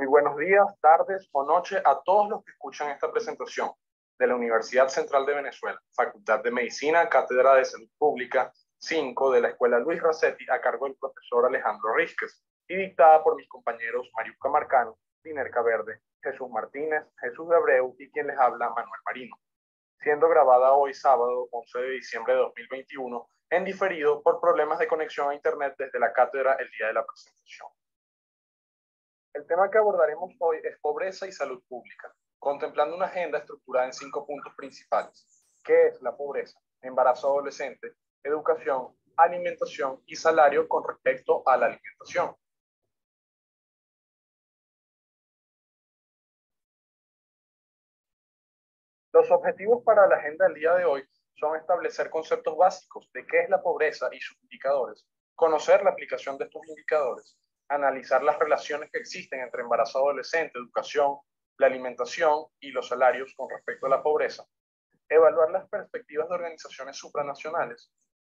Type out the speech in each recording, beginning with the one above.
Muy buenos días, tardes o noches a todos los que escuchan esta presentación de la Universidad Central de Venezuela, Facultad de Medicina, Cátedra de Salud Pública 5 de la Escuela Luis Racetti, a cargo del profesor Alejandro Rísquez, y dictada por mis compañeros Mariuska Marcano, Dinerca Verde, Jesús Martínez, Jesús de Abreu y quien les habla, Manuel Marino, siendo grabada hoy sábado 11 de diciembre de 2021 en diferido por problemas de conexión a Internet desde la cátedra el día de la presentación. El tema que abordaremos hoy es pobreza y salud pública, contemplando una agenda estructurada en 5 puntos principales. ¿Qué es la pobreza? Embarazo adolescente, educación, alimentación y salario con respecto a la alimentación. Los objetivos para la agenda del día de hoy son establecer conceptos básicos de qué es la pobreza y sus indicadores, conocer la aplicación de estos indicadores, analizar las relaciones que existen entre embarazo adolescente, educación, la alimentación y los salarios con respecto a la pobreza, evaluar las perspectivas de organizaciones supranacionales,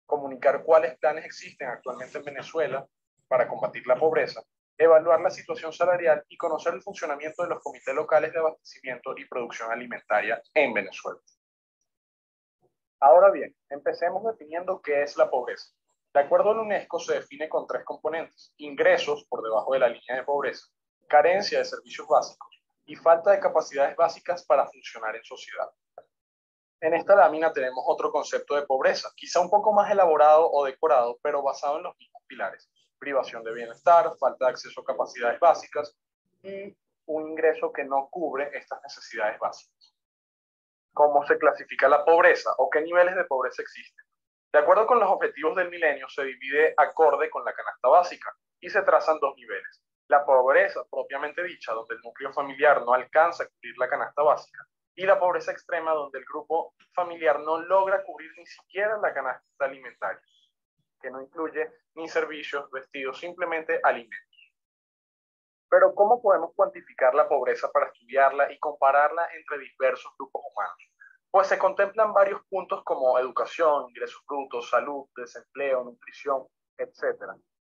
comunicar cuáles planes existen actualmente en Venezuela para combatir la pobreza, evaluar la situación salarial y conocer el funcionamiento de los comités locales de abastecimiento y producción alimentaria en Venezuela. Ahora bien, empecemos definiendo qué es la pobreza. De acuerdo a la UNESCO, se define con 3 componentes: ingresos por debajo de la línea de pobreza, carencia de servicios básicos y falta de capacidades básicas para funcionar en sociedad. En esta lámina tenemos otro concepto de pobreza, quizá un poco más elaborado o decorado, pero basado en los mismos pilares: privación de bienestar, falta de acceso a capacidades básicas y un ingreso que no cubre estas necesidades básicas. ¿Cómo se clasifica la pobreza o qué niveles de pobreza existen? De acuerdo con los objetivos del milenio, se divide acorde con la canasta básica y se trazan 2 niveles. La pobreza propiamente dicha, donde el núcleo familiar no alcanza a cubrir la canasta básica, y la pobreza extrema, donde el grupo familiar no logra cubrir ni siquiera la canasta alimentaria, que no incluye ni servicios, vestidos, simplemente alimentos. Pero ¿cómo podemos cuantificar la pobreza para estudiarla y compararla entre diversos grupos humanos? Pues se contemplan varios puntos como educación, ingresos brutos, salud, desempleo, nutrición, etc.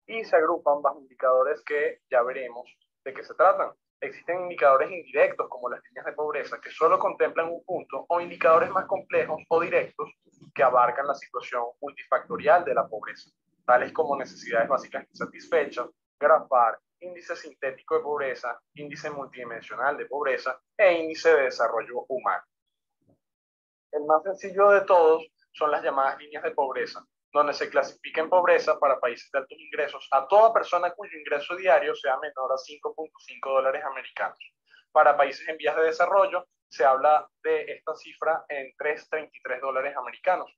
Y se agrupan bajo indicadores que ya veremos de qué se tratan. Existen indicadores indirectos como las líneas de pobreza que solo contemplan un punto, o indicadores más complejos o directos que abarcan la situación multifactorial de la pobreza, tales como necesidades básicas insatisfechas, GRAFAR, índice sintético de pobreza, índice multidimensional de pobreza e índice de desarrollo humano. El más sencillo de todos son las llamadas líneas de pobreza, donde se clasifica en pobreza para países de altos ingresos a toda persona cuyo ingreso diario sea menor a 5.5 dólares americanos. Para países en vías de desarrollo se habla de esta cifra en 3.33 dólares americanos.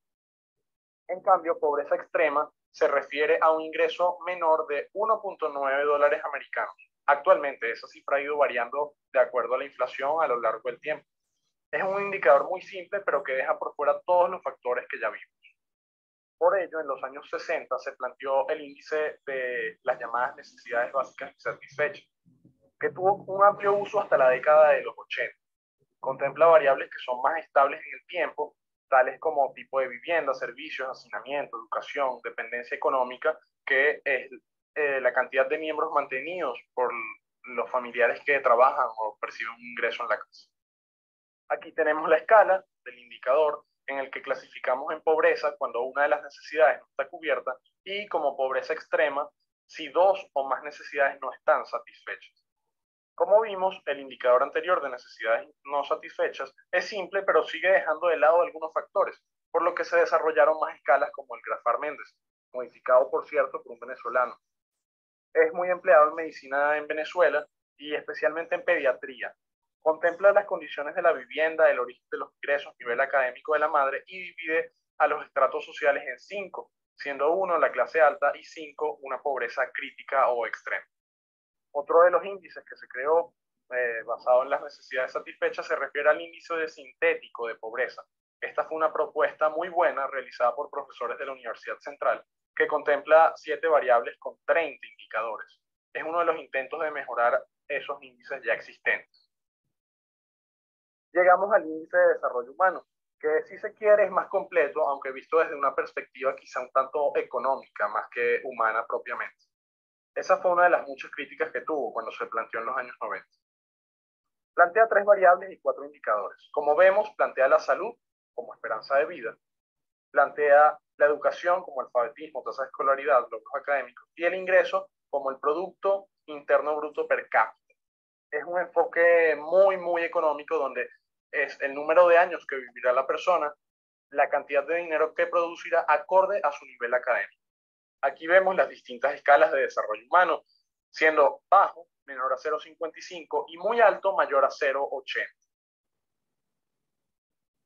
En cambio, pobreza extrema se refiere a un ingreso menor de 1.9 dólares americanos. Actualmente esa cifra ha ido variando de acuerdo a la inflación a lo largo del tiempo. Es un indicador muy simple, pero que deja por fuera todos los factores que ya vimos. Por ello, en los años 60 se planteó el índice de las llamadas necesidades básicas insatisfechas, que tuvo un amplio uso hasta la década de los 80. Contempla variables que son más estables en el tiempo, tales como tipo de vivienda, servicios, hacinamiento, educación, dependencia económica, que es la cantidad de miembros mantenidos por los familiares que trabajan o perciben un ingreso en la casa. Aquí tenemos la escala del indicador en el que clasificamos en pobreza cuando una de las necesidades no está cubierta, y como pobreza extrema si 2 o más necesidades no están satisfechas. Como vimos, el indicador anterior de necesidades no satisfechas es simple, pero sigue dejando de lado algunos factores, por lo que se desarrollaron más escalas como el GRAFAR Méndez, modificado por cierto por un venezolano. Es muy empleado en medicina en Venezuela y especialmente en pediatría. Contempla las condiciones de la vivienda, el origen de los ingresos, nivel académico de la madre, y divide a los estratos sociales en 5, siendo 1 la clase alta y 5 una pobreza crítica o extrema. Otro de los índices que se creó basado en las necesidades satisfechas se refiere al índice de sintético de pobreza. Esta fue una propuesta muy buena realizada por profesores de la Universidad Central que contempla 7 variables con 30 indicadores. Es uno de los intentos de mejorar esos índices ya existentes. Llegamos al índice de desarrollo humano, que si se quiere es más completo, aunque visto desde una perspectiva quizá un tanto económica más que humana propiamente. Esa fue una de las muchas críticas que tuvo cuando se planteó en los años 90. Plantea 3 variables y 4 indicadores. Como vemos, plantea la salud como esperanza de vida, plantea la educación como alfabetismo, tasa de escolaridad, logros académicos, y el ingreso como el Producto Interno Bruto per cápita. Es un enfoque muy económico donde es el número de años que vivirá la persona, la cantidad de dinero que producirá acorde a su nivel académico. Aquí vemos las distintas escalas de desarrollo humano, siendo bajo, menor a 0,55 y muy alto, mayor a 0,80.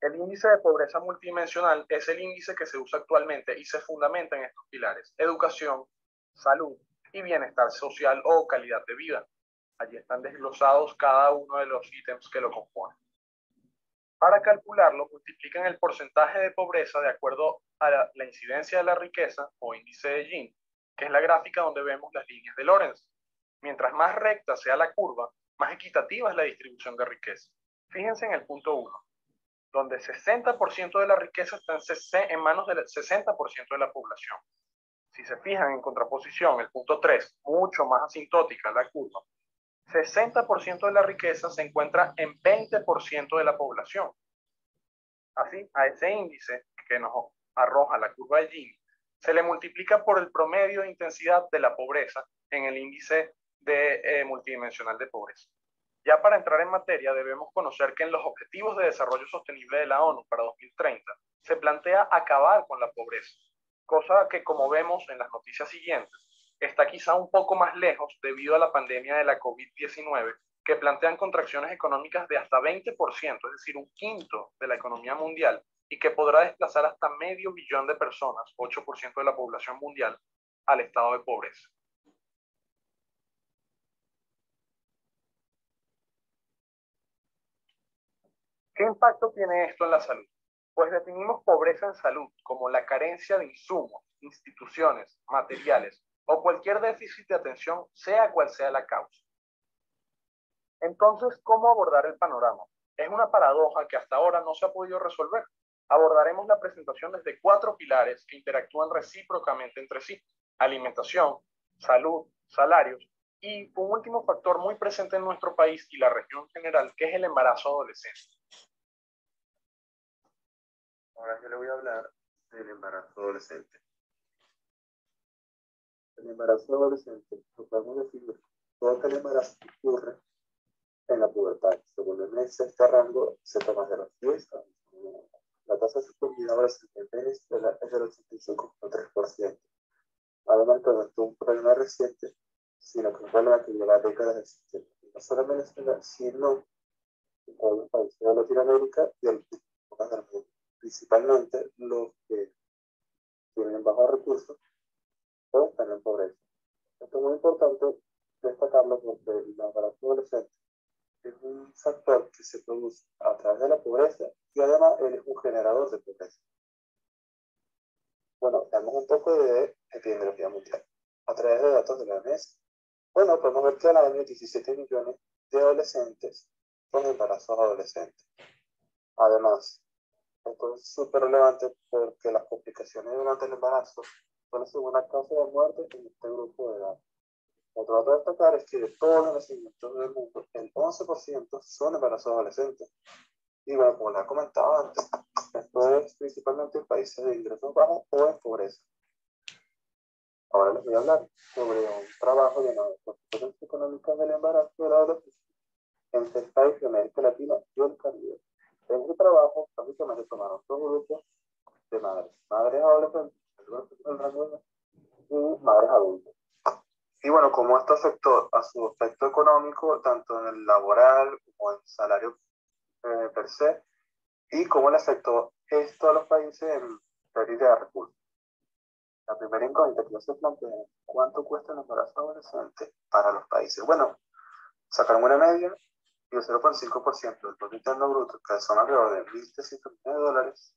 El índice de pobreza multidimensional es el índice que se usa actualmente y se fundamenta en estos pilares: educación, salud y bienestar social o calidad de vida. Allí están desglosados cada uno de los ítems que lo componen. Para calcularlo, multiplican el porcentaje de pobreza de acuerdo a la incidencia de la riqueza o índice de Gini, que es la gráfica donde vemos las líneas de Lorenz. Mientras más recta sea la curva, más equitativa es la distribución de riqueza. Fíjense en el punto 1, donde 60% de la riqueza está en manos del 60% de la población. Si se fijan en contraposición, el punto 3, mucho más asintótica la curva, 60% de la riqueza se encuentra en 20% de la población. Así, a ese índice que nos arroja la curva de Gini, se le multiplica por el promedio de intensidad de la pobreza en el índice multidimensional de pobreza. Ya para entrar en materia, debemos conocer que en los Objetivos de Desarrollo Sostenible de la ONU para 2030 se plantea acabar con la pobreza, cosa que, como vemos en las noticias siguientes, está quizá un poco más lejos debido a la pandemia de la COVID-19, que plantean contracciones económicas de hasta 20%, es decir, un quinto de la economía mundial, y que podrá desplazar hasta medio billón de personas, 8% de la población mundial, al estado de pobreza. ¿Qué impacto tiene esto en la salud? Pues definimos pobreza en salud como la carencia de insumos, instituciones, materiales o cualquier déficit de atención, sea cual sea la causa. Entonces, ¿cómo abordar el panorama? Es una paradoja que hasta ahora no se ha podido resolver. Abordaremos la presentación desde 4 pilares que interactúan recíprocamente entre sí: alimentación, salud, salarios y un último factor muy presente en nuestro país y la región en general, que es el embarazo adolescente. Ahora yo le voy a hablar del embarazo adolescente. El embarazo adolescente, lo podemos definir todo aquel embarazo que ocurre en la pubertad. Según el mes, este rango se toma de los 10 años. La tasa de fertilidad adolescente en Venezuela es del 85,3%. Además, no es un problema reciente, sino que es un problema que lleva décadas existiendo. No solo en Venezuela, sino en todos los países de Latinoamérica y el mundo, principalmente los que tienen bajos recursos o están en pobreza. Esto es muy importante destacarlo porque el embarazo adolescente es un factor que se produce a través de la pobreza y además él es un generador de pobreza. Bueno, tenemos un poco de epidemiología mundial. A través de datos de la OMS, bueno, podemos ver que al año 17 millones de adolescentes con embarazos adolescentes. Además, esto es súper relevante porque las complicaciones durante el embarazo son la segunda causa de muerte en este grupo de edad. Otro dato a destacar es que de todos los nacimientos del mundo, el 11% son embarazos adolescentes. Y bueno, como les comentaba antes, esto es principalmente en países de ingresos bajos o en pobreza. Ahora les voy a hablar sobre un trabajo llamado Consecuencias económicas del embarazo de la adolescencia en 6 países de América Latina y el Caribe. En este trabajo, básicamente tomaron 2 grupos de madres: madres adolescentes, el rango de edad, y madres adultas. Y bueno, como esto afectó a su aspecto económico, tanto en el laboral como en salario per se, y cómo le afectó esto a los países en pérdida de recursos. La primera incógnita que se plantea es: ¿cuánto cuesta el embarazo adolescente para los países? Bueno, sacaron una media y el 0,5% del Producto Interno Bruto, que son alrededor de $1.300.000,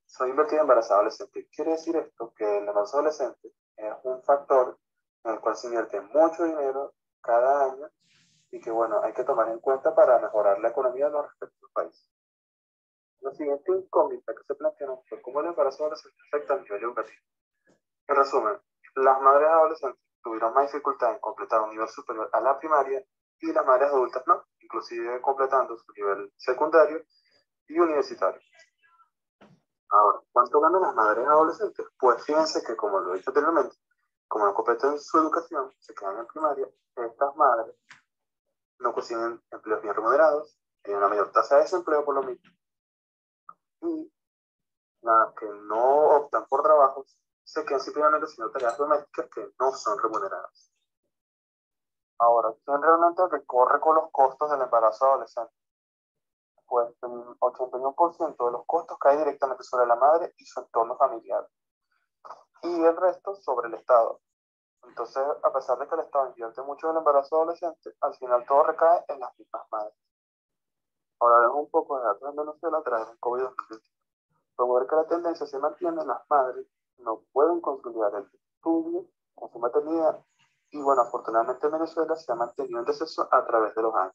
son invertidos en embarazo adolescente. Quiere decir esto que el embarazo adolescente es un factor en el cual se invierte mucho dinero cada año y que, bueno, hay que tomar en cuenta para mejorar la economía de los respectivos países. La siguiente incógnita que se plantearon fue cómo el embarazo adolescente afecta al nivel educativo. En resumen, las madres adolescentes tuvieron más dificultad en completar un nivel superior a la primaria y las madres adultas no, inclusive completando su nivel secundario y universitario. Ahora, ¿cuánto ganan las madres adolescentes? Pues fíjense que, como lo he dicho anteriormente, como no completan su educación, se quedan en primaria, estas madres no consiguen empleos bien remunerados, tienen una mayor tasa de desempleo por lo mismo, y las que no optan por trabajos se quedan simplemente haciendo tareas domésticas que no son remuneradas. Ahora, ¿quién realmente recorre con los costos del embarazo adolescente? Pues el 81% de los costos cae directamente sobre la madre y su entorno familiar, y el resto sobre el Estado. Entonces, a pesar de que el Estado invierte mucho en el embarazo adolescente, al final todo recae en las mismas madres. Ahora vemos un poco de datos en Venezuela a través del COVID-19. Podemos ver que la tendencia se mantiene, las madres no pueden conciliar el estudio con su maternidad, y bueno, afortunadamente en Venezuela se ha mantenido en deceso a través de los años.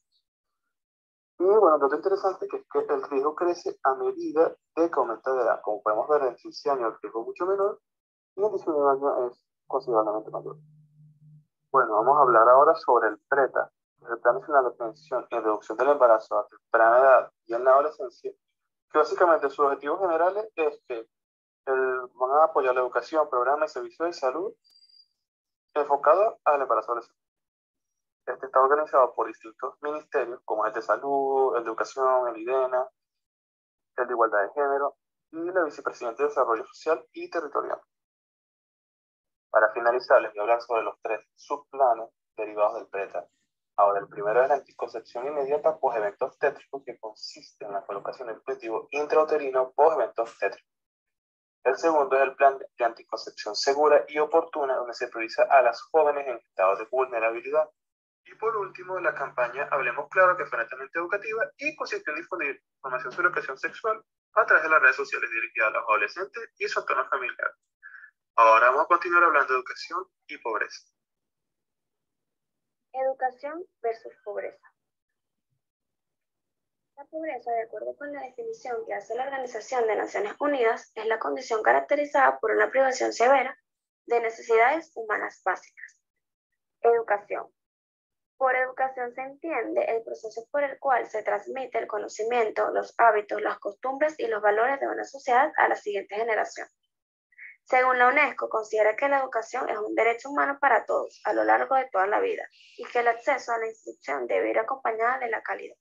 Y bueno, lo interesante es que el riesgo crece a medida de que aumenta de edad. Como podemos ver, en 15 años el riesgo es mucho menor y en 19 años es considerablemente mayor. Bueno, vamos a hablar ahora sobre el PRETA, el Plan Nacional de Prevención y Reducción del Embarazo a temprana edad y en la adolescencia, que básicamente sus objetivos generales es que van a apoyar la educación, programas y servicios de salud enfocados al embarazo adolescente. Este está organizado por distintos ministerios, como el de Salud, el de Educación, el IDENA, el de Igualdad de Género y la Vicepresidenta de Desarrollo Social y Territorial. Para finalizar, les voy a hablar sobre los 3 subplanes derivados del PRETA. Ahora, el primero es la anticoncepción inmediata post-evento obstétrico, que consiste en la colocación del dispositivo intrauterino post-evento obstétrico. El segundo es el plan de anticoncepción segura y oportuna, donde se prioriza a las jóvenes en estado de vulnerabilidad. Y por último, la campaña Hablemos Claro, que fue netamente educativa y consistió en difundir información sobre educación sexual a través de las redes sociales dirigidas a los adolescentes y su entorno familiar. Ahora vamos a continuar hablando de educación y pobreza. Educación versus pobreza. La pobreza, de acuerdo con la definición que hace la Organización de Naciones Unidas, es la condición caracterizada por una privación severa de necesidades humanas básicas. Educación. Por educación se entiende el proceso por el cual se transmite el conocimiento, los hábitos, las costumbres y los valores de una sociedad a la siguiente generación. Según la UNESCO, considera que la educación es un derecho humano para todos a lo largo de toda la vida y que el acceso a la instrucción debe ir acompañada de la calidad.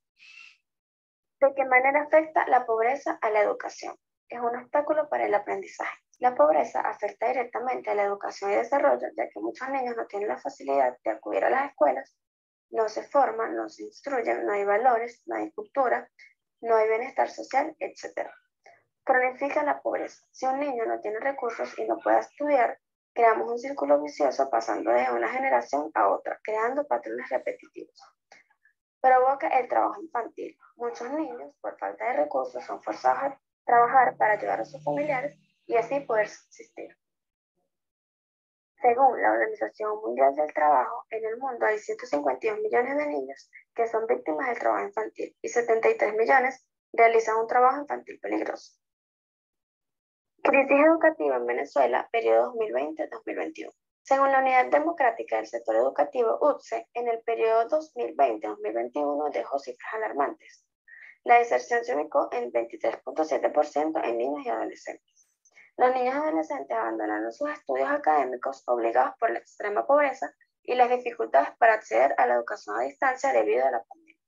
¿De qué manera afecta la pobreza a la educación? Es un obstáculo para el aprendizaje. La pobreza afecta directamente a la educación y desarrollo, ya que muchos niños no tienen la facilidad de acudir a las escuelas, no se forman, no se instruyen, no hay valores, no hay cultura, no hay bienestar social, etc. Cronifica la pobreza. Si un niño no tiene recursos y no puede estudiar, creamos un círculo vicioso pasando de una generación a otra, creando patrones repetitivos. Provoca el trabajo infantil. Muchos niños, por falta de recursos, son forzados a trabajar para ayudar a sus familiares y así poder subsistir. Según la Organización Mundial del Trabajo, en el mundo hay 152 millones de niños que son víctimas del trabajo infantil y 73 millones realizan un trabajo infantil peligroso. Crisis educativa en Venezuela, periodo 2020-2021. Según la Unidad Democrática del Sector Educativo, UTSE, en el periodo 2020-2021 dejó cifras alarmantes. La deserción se ubicó en 23.7% en niños y adolescentes. Los niños y adolescentes abandonaron sus estudios académicos obligados por la extrema pobreza y las dificultades para acceder a la educación a distancia debido a la pandemia.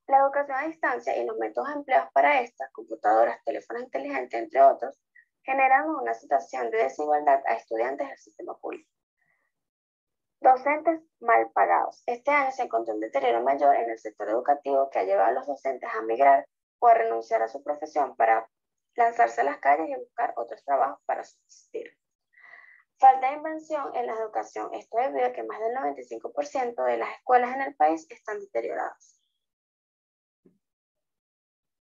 La educación a distancia y los métodos empleados para esta, computadoras, teléfonos inteligentes, entre otros, generan una situación de desigualdad a estudiantes del sistema público. Docentes mal pagados. Este año se encontró un deterioro mayor en el sector educativo que ha llevado a los docentes a migrar o a renunciar a su profesión para lanzarse a las calles y buscar otros trabajos para subsistir. Falta de inversión en la educación. Esto debido a que más del 95% de las escuelas en el país están deterioradas.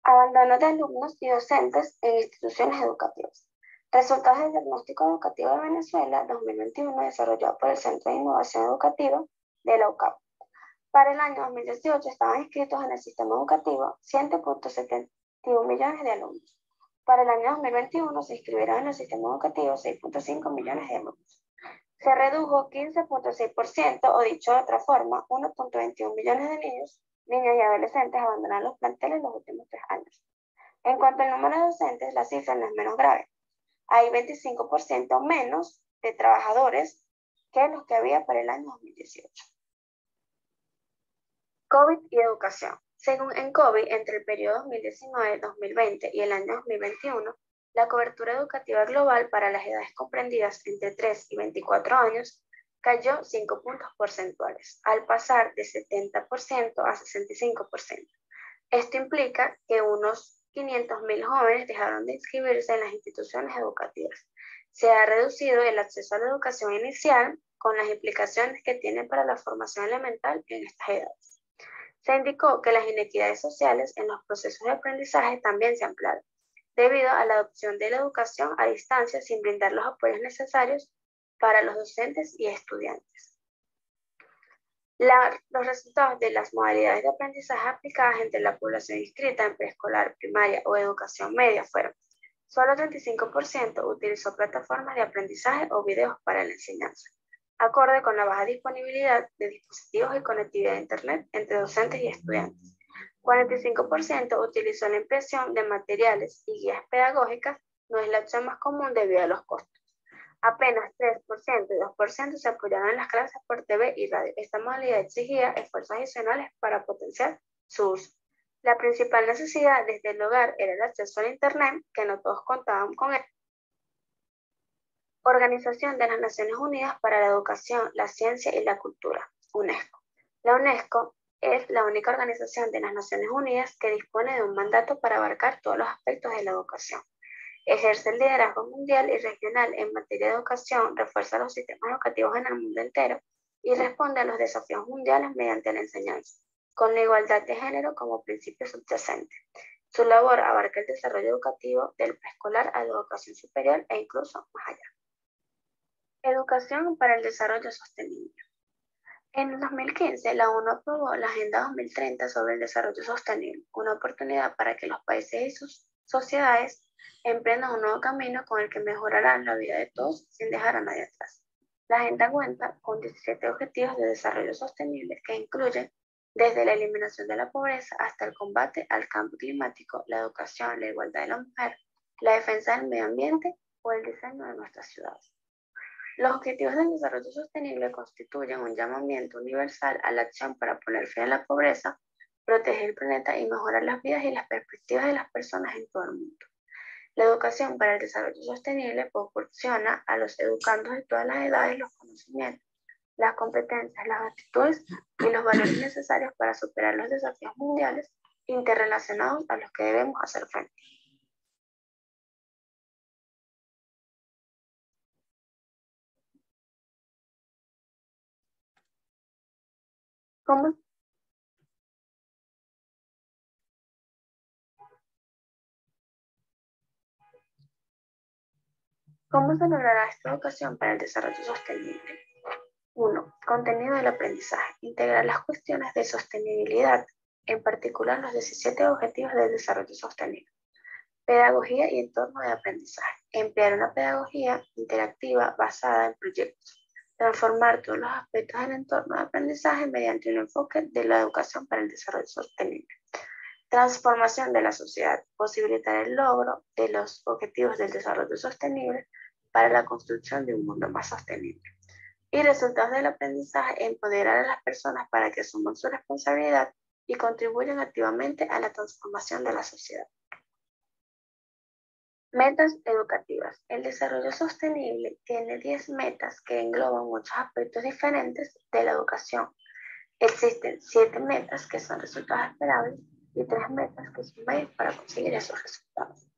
Abandono de alumnos y docentes en instituciones educativas. Resultados del Diagnóstico Educativo de Venezuela 2021 desarrollado por el Centro de Innovación Educativa de la UCAP. Para el año 2018 estaban inscritos en el sistema educativo 7.71 millones de alumnos. Para el año 2021 se inscribieron en el sistema educativo 6.5 millones de alumnos. Se redujo 15.6%, o dicho de otra forma, 1.21 millones de niños, niñas y adolescentes abandonan los planteles en los últimos 3 años. En cuanto al número de docentes, la cifra no es menos grave. Hay 25% menos de trabajadores que los que había para el año 2018. COVID y educación. Según ENCOVI, entre el periodo 2019-2020 y el año 2021, la cobertura educativa global para las edades comprendidas entre 3 y 24 años cayó 5 puntos porcentuales, al pasar de 70% a 65%. Esto implica que unos 500.000 jóvenes dejaron de inscribirse en las instituciones educativas. Se ha reducido el acceso a la educación inicial con las implicaciones que tiene para la formación elemental en estas edades. Se indicó que las inequidades sociales en los procesos de aprendizaje también se ampliaron, debido a la adopción de la educación a distancia sin brindar los apoyos necesarios para los docentes y estudiantes. Los resultados de las modalidades de aprendizaje aplicadas entre la población inscrita en preescolar, primaria o educación media fueron: solo 35% utilizó plataformas de aprendizaje o videos para la enseñanza, acorde con la baja disponibilidad de dispositivos y conectividad a Internet entre docentes y estudiantes. 45% utilizó la impresión de materiales y guías pedagógicas, no es la opción más común debido a los costos. Apenas 3% y 2% se apoyaron en las clases por TV y radio. Esta modalidad exigía esfuerzos adicionales para potenciar su uso. La principal necesidad desde el hogar era el acceso al Internet, que no todos contaban con él. Organización de las Naciones Unidas para la Educación, la Ciencia y la Cultura, UNESCO. La UNESCO es la única organización de las Naciones Unidas que dispone de un mandato para abarcar todos los aspectos de la educación. Ejerce el liderazgo mundial y regional en materia de educación, refuerza los sistemas educativos en el mundo entero y responde a los desafíos mundiales mediante la enseñanza, con la igualdad de género como principio subyacente. Su labor abarca el desarrollo educativo del preescolar a la educación superior e incluso más allá. Educación para el desarrollo sostenible. En el 2015, la ONU aprobó la Agenda 2030 sobre el desarrollo sostenible, una oportunidad para que los países y sus sociedades emprendan un nuevo camino con el que mejorarán la vida de todos sin dejar a nadie atrás. La agenda cuenta con 17 objetivos de desarrollo sostenible que incluyen desde la eliminación de la pobreza hasta el combate al cambio climático, la educación, la igualdad de la mujer, la defensa del medio ambiente o el diseño de nuestras ciudades. Los objetivos del desarrollo sostenible constituyen un llamamiento universal a la acción para poner fin a la pobreza, proteger el planeta y mejorar las vidas y las perspectivas de las personas en todo el mundo. La educación para el desarrollo sostenible proporciona a los educandos de todas las edades los conocimientos, las competencias, las actitudes y los valores necesarios para superar los desafíos mundiales interrelacionados a los que debemos hacer frente. ¿Cómo se logrará esta educación para el desarrollo sostenible? 1. Contenido del aprendizaje. Integrar las cuestiones de sostenibilidad, en particular los 17 objetivos del desarrollo sostenible. Pedagogía y entorno de aprendizaje. Emplear una pedagogía interactiva basada en proyectos. Transformar todos los aspectos del entorno de aprendizaje mediante un enfoque de la educación para el desarrollo sostenible. Transformación de la sociedad. Posibilitar el logro de los objetivos del desarrollo sostenible para la construcción de un mundo más sostenible. Y resultados del aprendizaje: empoderar a las personas para que asuman su responsabilidad y contribuyan activamente a la transformación de la sociedad. Metas educativas. El desarrollo sostenible tiene 10 metas que engloban muchos aspectos diferentes de la educación. Existen 7 metas que son resultados esperables y 3 metas que son medios para conseguir esos resultados.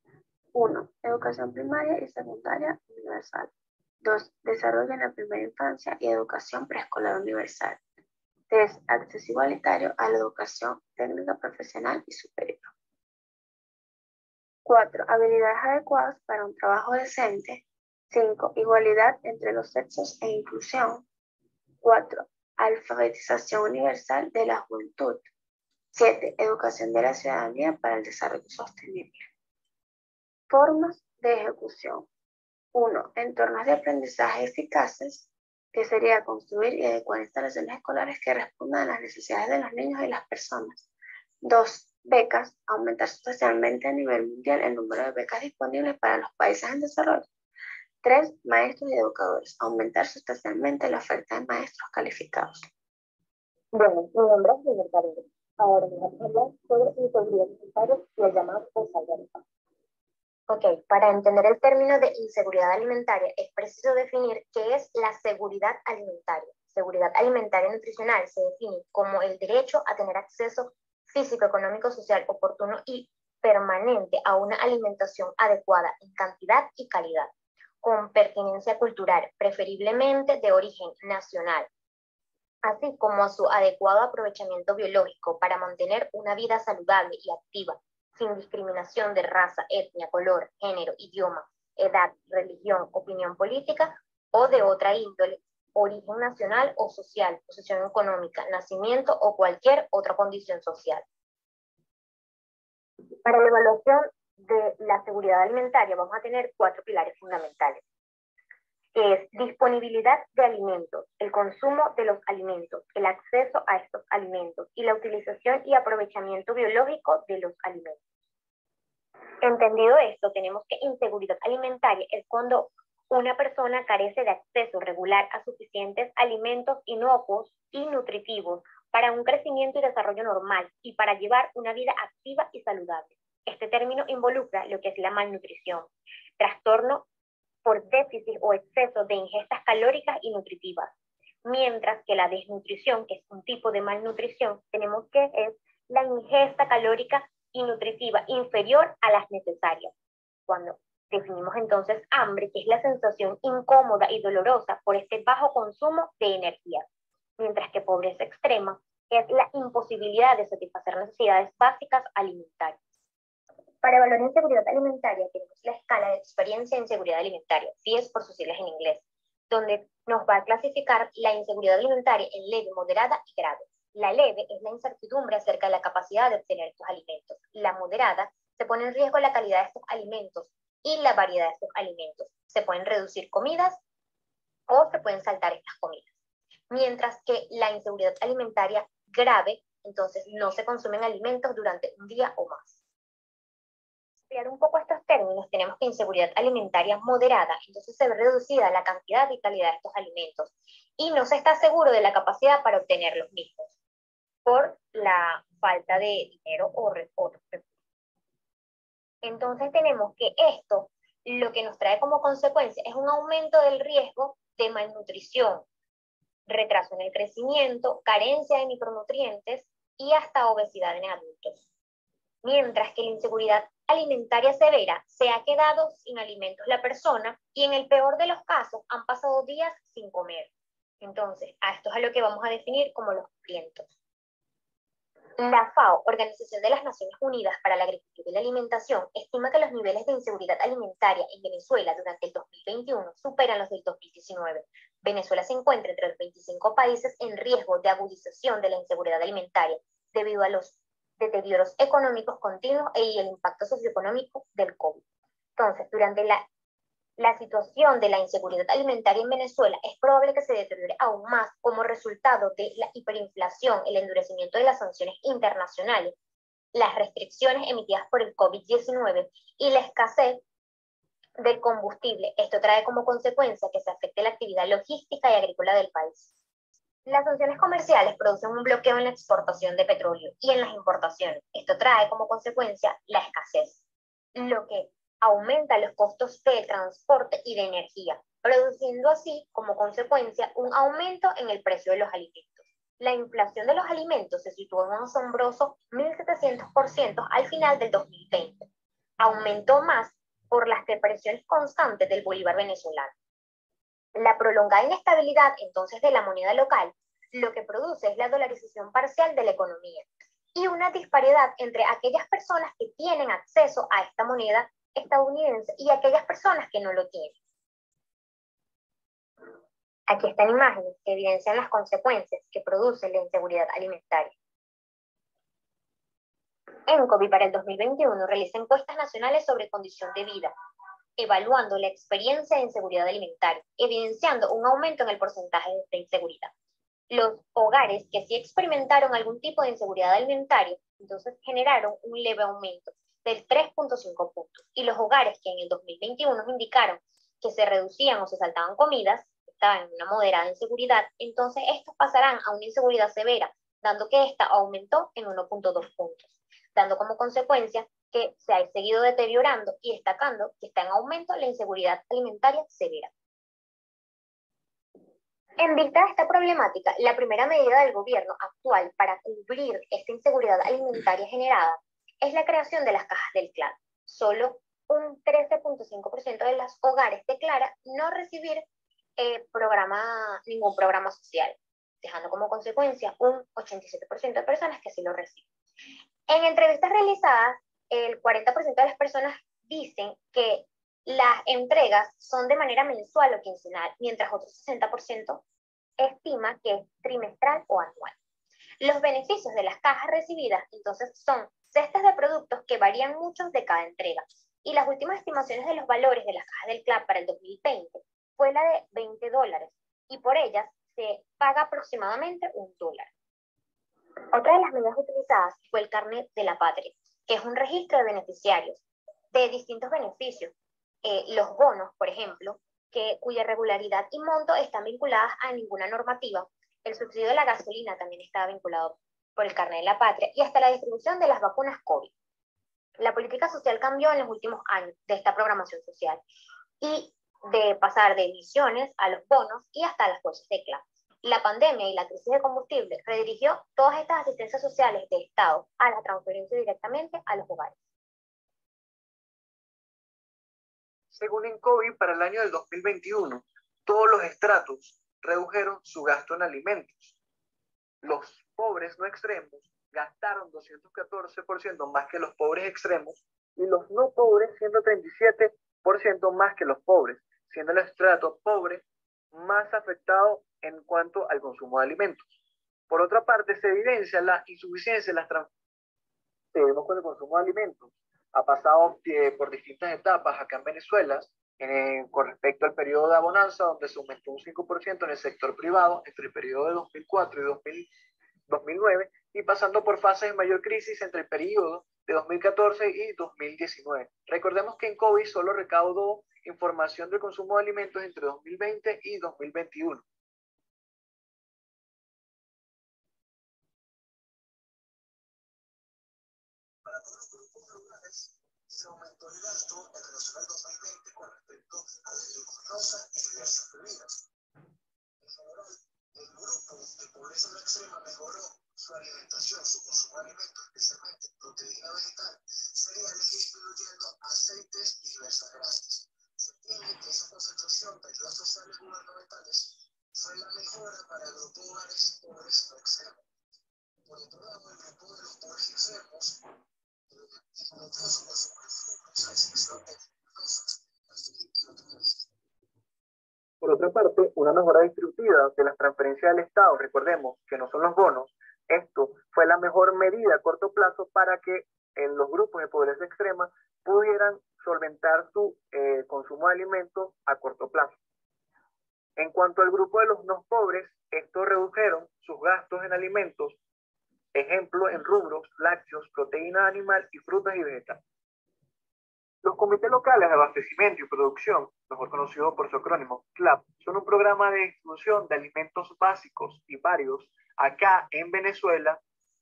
1. Educación primaria y secundaria universal. 2. Desarrollo en la primera infancia y educación preescolar universal. 3. Acceso igualitario a la educación técnica profesional y superior. 4. Habilidades adecuadas para un trabajo decente. 5. Igualdad entre los sexos e inclusión. 4. Alfabetización universal de la juventud. 7. Educación de la ciudadanía para el desarrollo sostenible. Formas de ejecución. 1. Entornos de aprendizaje eficaces. que sería construir y adecuar instalaciones escolares que respondan a las necesidades de los niños y las personas. 2. Becas, aumentar sustancialmente a nivel mundial el número de becas disponibles para los países en desarrollo. 3. Maestros y educadores, aumentar sustancialmente la oferta de maestros calificados. Bueno, mi nombre es Miguel Carrero. Ahora vamos a hablar sobre inseguridad alimentaria y el llamado posalgarismo. Ok, para entender el término de inseguridad alimentaria es preciso definir qué es la seguridad alimentaria. Seguridad alimentaria y nutricional se define como el derecho a tener acceso físico, económico, social, oportuno y permanente a una alimentación adecuada en cantidad y calidad, con pertinencia cultural, preferiblemente de origen nacional, así como a su adecuado aprovechamiento biológico para mantener una vida saludable y activa, sin discriminación de raza, etnia, color, género, idioma, edad, religión, opinión política o de otra índole, origen nacional o social, posición económica, nacimiento o cualquier otra condición social. Para la evaluación de la seguridad alimentaria vamos a tener 4 pilares fundamentales, que es disponibilidad de alimentos, el consumo de los alimentos, el acceso a estos alimentos y la utilización y aprovechamiento biológico de los alimentos. Entendido esto, tenemos que inseguridad alimentaria es cuando una persona carece de acceso regular a suficientes alimentos inocuos y nutritivos para un crecimiento y desarrollo normal y para llevar una vida activa y saludable. Este término involucra lo que es la malnutrición, trastorno por déficit o exceso de ingestas calóricas y nutritivas, mientras que la desnutrición, que es un tipo de malnutrición, tenemos que es la ingesta calórica y nutritiva inferior a las necesarias. Cuando definimos entonces hambre, que es la sensación incómoda y dolorosa por este bajo consumo de energía, mientras que pobreza extrema es la imposibilidad de satisfacer necesidades básicas alimentarias. Para evaluar inseguridad alimentaria tenemos la escala de experiencia en inseguridad alimentaria, FIES por sus siglas en inglés, donde nos va a clasificar la inseguridad alimentaria en leve, moderada y grave. La leve es la incertidumbre acerca de la capacidad de obtener estos alimentos. La moderada se pone en riesgo la calidad de estos alimentos y la variedad de estos alimentos. Se pueden reducir comidas o se pueden saltar estas comidas. Mientras que la inseguridad alimentaria grave, entonces no se consumen alimentos durante un día o más. Para ampliar un poco estos términos, tenemos que inseguridad alimentaria moderada, entonces se ve reducida la cantidad y calidad de estos alimentos y no se está seguro de la capacidad para obtener los mismos por la falta de dinero o recursos. Entonces tenemos que esto lo que nos trae como consecuencia es un aumento del riesgo de malnutrición, retraso en el crecimiento, carencia de micronutrientes y hasta obesidad en adultos. Mientras que la inseguridad alimentaria severa se ha quedado sin alimentos la persona y en el peor de los casos han pasado días sin comer. Entonces, a esto es a lo que vamos a definir como los hambrientos. La FAO, Organización de las Naciones Unidas para la Agricultura y la Alimentación, estima que los niveles de inseguridad alimentaria en Venezuela durante el 2021 superan los del 2019. Venezuela se encuentra entre los 25 países en riesgo de agudización de la inseguridad alimentaria debido a los deterioros económicos continuos y el impacto socioeconómico del COVID. Entonces, durante la situación de la inseguridad alimentaria en Venezuela es probable que se deteriore aún más como resultado de la hiperinflación, el endurecimiento de las sanciones internacionales, las restricciones emitidas por el COVID-19 y la escasez del combustible. Esto trae como consecuencia que se afecte la actividad logística y agrícola del país. Las sanciones comerciales producen un bloqueo en la exportación de petróleo y en las importaciones. Esto trae como consecuencia la escasez, lo que aumenta los costos de transporte y de energía, produciendo así como consecuencia un aumento en el precio de los alimentos. La inflación de los alimentos se situó en un asombroso 1.700% al final del 2020. Aumentó más por las depresiones constantes del bolívar venezolano. La prolongada inestabilidad entonces de la moneda local lo que produce es la dolarización parcial de la economía y una disparidad entre aquellas personas que tienen acceso a esta moneda estadounidense y aquellas personas que no lo tienen. Aquí están imágenes que evidencian las consecuencias que produce la inseguridad alimentaria. ENCOVI para el 2021 realiza encuestas nacionales sobre condición de vida evaluando la experiencia de inseguridad alimentaria, evidenciando un aumento en el porcentaje de inseguridad. Los hogares que sí experimentaron algún tipo de inseguridad alimentaria, entonces generaron un leve aumento del 3.5 puntos. Y los hogares que en el 2021 nos indicaron que se reducían o se saltaban comidas, estaban en una moderada inseguridad, entonces estos pasarán a una inseguridad severa, dando que esta aumentó en 1.2 puntos, dando como consecuencia que se ha seguido deteriorando y destacando que está en aumento la inseguridad alimentaria severa. En vista de esta problemática, la primera medida del gobierno actual para cubrir esta inseguridad alimentaria generada es la creación de las cajas del CLAD. Solo un 13.5% de los hogares declara no recibir ningún programa social, dejando como consecuencia un 87% de personas que sí lo reciben. En entrevistas realizadas, el 40% de las personas dicen que las entregas son de manera mensual o quincenal, mientras otro 60% estima que es trimestral o anual. Los beneficios de las cajas recibidas, entonces, son cestas de productos que varían mucho de cada entrega. Y las últimas estimaciones de los valores de las cajas del CLAD para el 2020 fue la de $20, y por ellas se paga aproximadamente $1. Otra de las medidas utilizadas fue el carnet de la patria, que es un registro de beneficiarios de distintos beneficios. Los bonos, por ejemplo, cuya regularidad y monto están vinculadas a ninguna normativa. El subsidio de la gasolina también está vinculado por el carnet de la patria, y hasta la distribución de las vacunas COVID. La política social cambió en los últimos años de esta programación social, y de pasar de emisiones a los bonos y hasta las bolsas de CLAD. La pandemia y la crisis de combustible redirigió todas estas asistencias sociales de Estado a la transferencia directamente a los hogares. Según INCOBI, para el año del 2021, todos los estratos redujeron su gasto en alimentos. Los pobres no extremos gastaron 214% más que los pobres extremos, y los no pobres 137% más que los pobres, siendo el estrato pobre más afectado en cuanto al consumo de alimentos. Por otra parte, se evidencia la insuficiencia de las transferencias con el consumo de alimentos. Ha pasado por distintas etapas acá en Venezuela, con respecto al periodo de bonanza, donde se aumentó un 5% en el sector privado entre el periodo de 2004 y 2009, y pasando por fases de mayor crisis entre el periodo de 2014 y 2019. Recordemos que INCOBI solo recaudó información del consumo de alimentos entre 2020 y 2021. Para todos los grupos rurales se aumentó el gasto en relación al 2020 con respecto a las leguminosas y diversas bebidas. En general, el grupo de pobreza no extrema mejoró su alimentación, su consumo de alimentos, especialmente proteína vegetal, cereales, y disminuyendo aceites y diversas grasas. Se entiende que esa concentración de ayudas sociales gubernamentales fue la mejora para el grupo de hogares pobres no extremos. Por otro lado, el grupo de los pobres extremos disminuyó su consumo de frutos, a excepción de leguminosas, y otros. Por otra parte, una mejora distributiva de las transferencias del Estado, recordemos que no son los bonos, esto fue la mejor medida a corto plazo para que en los grupos de pobreza extrema pudieran solventar su consumo de alimentos a corto plazo. En cuanto al grupo de los no pobres, estos redujeron sus gastos en alimentos, ejemplo en rubros, lácteos, proteína animal y frutas y vegetales. Los comités locales de abastecimiento y producción, mejor conocido por su acrónimo CLAP, son un programa de distribución de alimentos básicos y varios acá en Venezuela,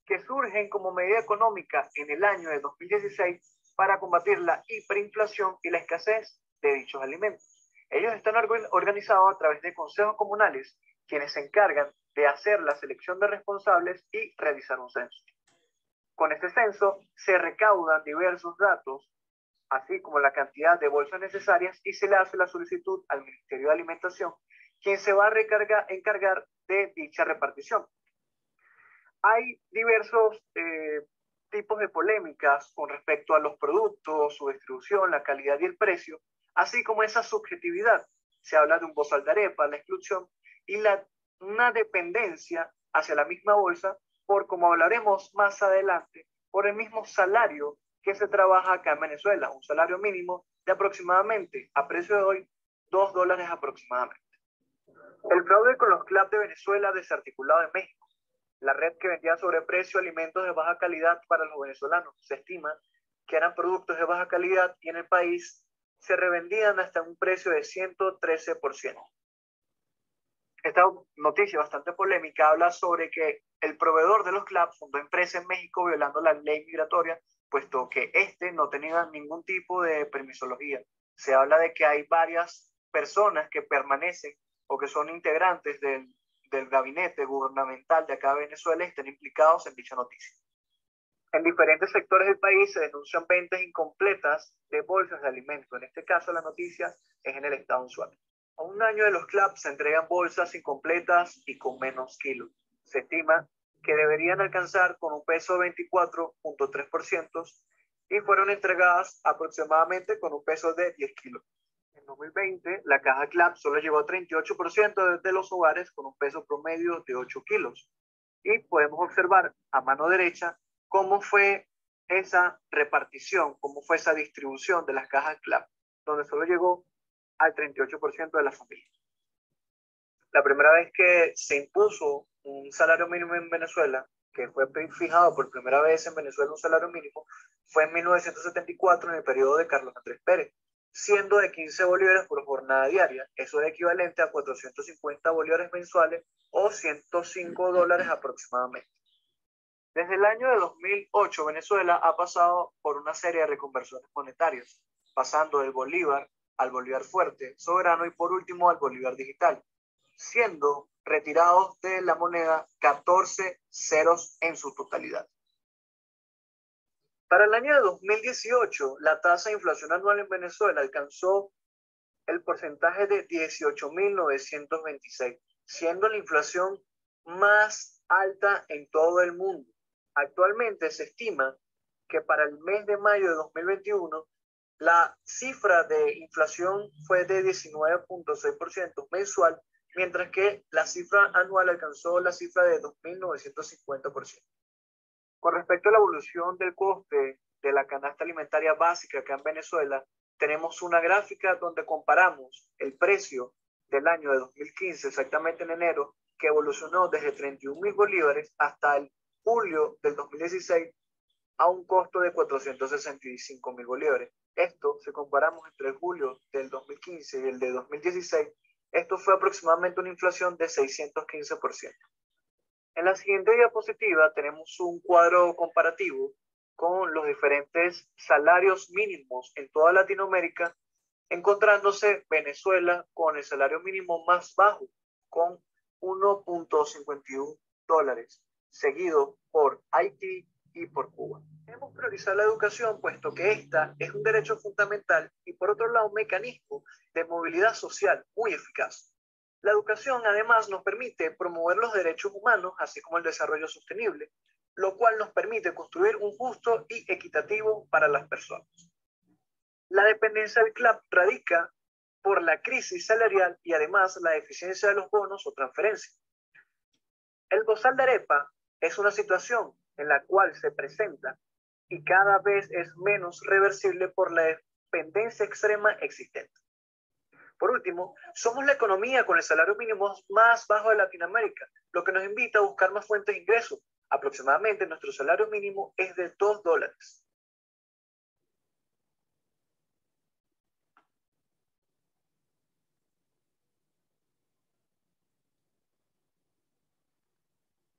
que surgen como medida económica en el año de 2016 para combatir la hiperinflación y la escasez de dichos alimentos. Ellos están organizados a través de consejos comunales, quienes se encargan de hacer la selección de responsables y realizar un censo. Con este censo se recaudan diversos datos, así como la cantidad de bolsas necesarias, y se le hace la solicitud al Ministerio de Alimentación, quien se va a encargar de dicha repartición. Hay diversos tipos de polémicas con respecto a los productos, su distribución, la calidad y el precio, así como esa subjetividad. Se habla de un bozal de arepa, la exclusión y una dependencia hacia la misma bolsa por, como hablaremos más adelante, por el mismo salario que se trabaja acá en Venezuela, un salario mínimo de aproximadamente, a precio de hoy, $2 aproximadamente. El fraude con los clubs de Venezuela desarticulado en México. La red que vendía a sobreprecio alimentos de baja calidad para los venezolanos. Se estima que eran productos de baja calidad y en el país se revendían hasta un precio de 113%. Esta noticia bastante polémica habla sobre que el proveedor de los clubs fundó empresa en México violando la ley migratoria, puesto que este no tenía ningún tipo de permisología. Se habla de que hay varias personas que permanecen o que son integrantes del gabinete gubernamental de acá de Venezuela y están implicados en dicha noticia. En diferentes sectores del país se denuncian ventas incompletas de bolsas de alimentos. En este caso, la noticia es en el estado Anzoátegui. A un año de los clubs se entregan bolsas incompletas y con menos kilos. Se estima que deberían alcanzar con un peso de 24.3% y fueron entregadas aproximadamente con un peso de 10 kilos. En 2020, la caja club solo llegó a 38% de los hogares con un peso promedio de 8 kilos. Y podemos observar a mano derecha cómo fue esa repartición, cómo fue esa distribución de las cajas club, donde solo llegó al 38% de la familia. La primera vez que se impuso un salario mínimo en Venezuela, que fue fijado por primera vez en Venezuela un salario mínimo, fue en 1974 en el periodo de Carlos Andrés Pérez, siendo de 15 bolívares por jornada diaria. Eso es equivalente a 450 bolívares mensuales o $105 aproximadamente. Desde el año de 2008, Venezuela ha pasado por una serie de reconversiones monetarias, pasando del bolívar al bolívar fuerte, soberano y por último al bolívar digital, siendo retirados de la moneda 14 ceros en su totalidad. Para el año de 2018, la tasa de inflación anual en Venezuela alcanzó el porcentaje de 18.926, siendo la inflación más alta en todo el mundo. Actualmente se estima que para el mes de mayo de 2021, la cifra de inflación fue de 19.6% mensual, mientras que la cifra anual alcanzó la cifra de 2.950%. Con respecto a la evolución del coste de la canasta alimentaria básica acá en Venezuela, tenemos una gráfica donde comparamos el precio del año de 2015, exactamente en enero, que evolucionó desde 31.000 bolívares hasta el julio del 2016 a un costo de 465.000 bolívares. Esto, si comparamos entre el julio del 2015 y el de 2016, esto fue aproximadamente una inflación de 615%. En la siguiente diapositiva tenemos un cuadro comparativo con los diferentes salarios mínimos en toda Latinoamérica, encontrándose Venezuela con el salario mínimo más bajo, con $1.51, seguido por Haití y por Cuba. Debemos priorizar la educación, puesto que esta es un derecho fundamental y por otro lado un mecanismo de movilidad social muy eficaz. La educación además nos permite promover los derechos humanos, así como el desarrollo sostenible, lo cual nos permite construir un justo y equitativo para las personas. La dependencia del CLAP radica por la crisis salarial y además la deficiencia de los bonos o transferencias. El bozal de arepa es una situación en la cual se presenta y cada vez es menos reversible por la dependencia extrema existente. Por último, somos la economía con el salario mínimo más bajo de Latinoamérica, lo que nos invita a buscar más fuentes de ingresos. Aproximadamente nuestro salario mínimo es de $2.